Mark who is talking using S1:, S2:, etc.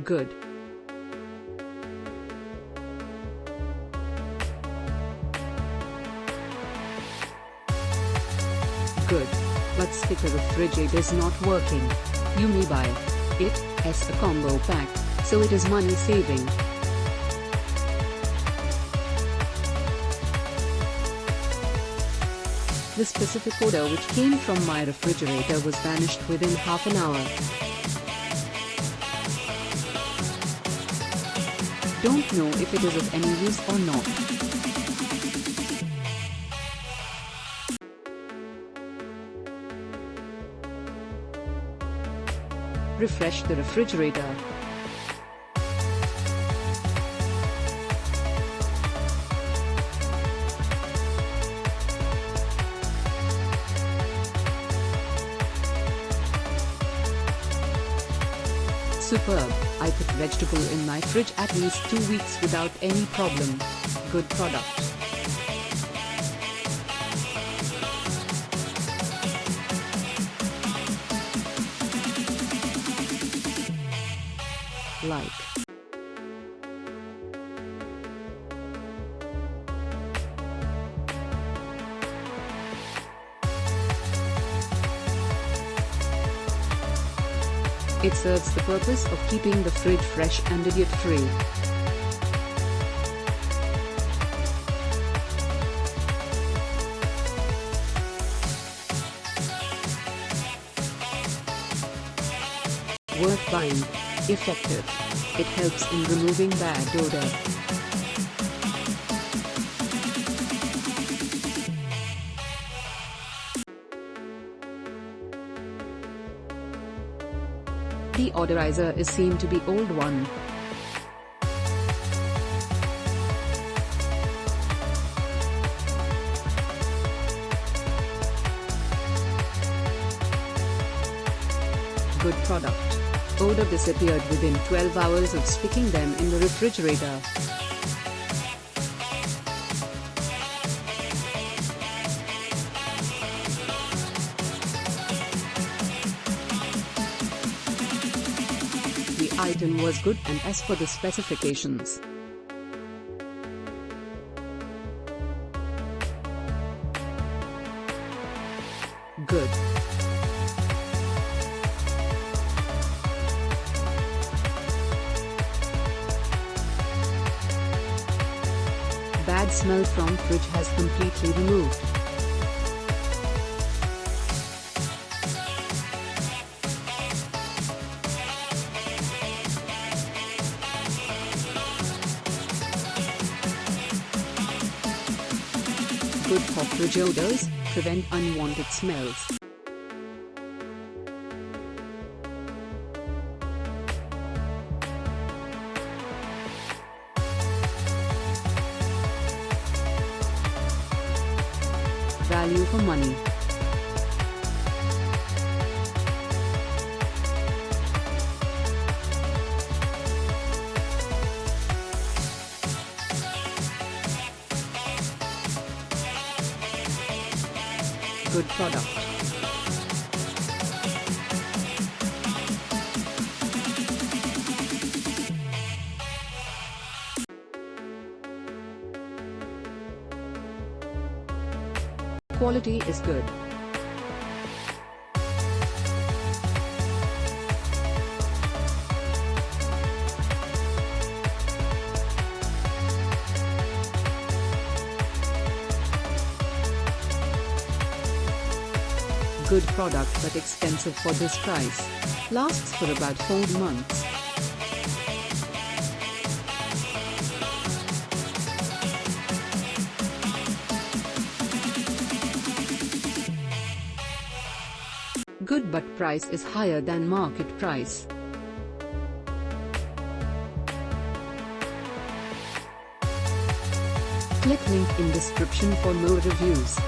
S1: Good. Good. But sticker refrigerator is not working. You may buy it as a combo pack, so it is money saving. The specific order which came from my refrigerator was vanished within half an hour. Don't know if it is of any use or not. Refresh the refrigerator. Superb. I put vegetable in my fridge at least 2 weeks without any problem. Good product. Like. It serves the purpose of keeping the fridge fresh and idiot-free. Worth buying. Effective. It helps in removing bad odor. The odorizer is seen to be old one. Good product. Odor disappeared within 12 hours of sticking them in the refrigerator. The item was good and as per the specifications. Good. Bad smell from fridge has completely removed. Good for fridge odors, prevent unwanted smells. Value for money. Good product. Quality is good. Good product but expensive for this price. Lasts for about 4 months. Good but price is higher than market price. Click link in description for more reviews.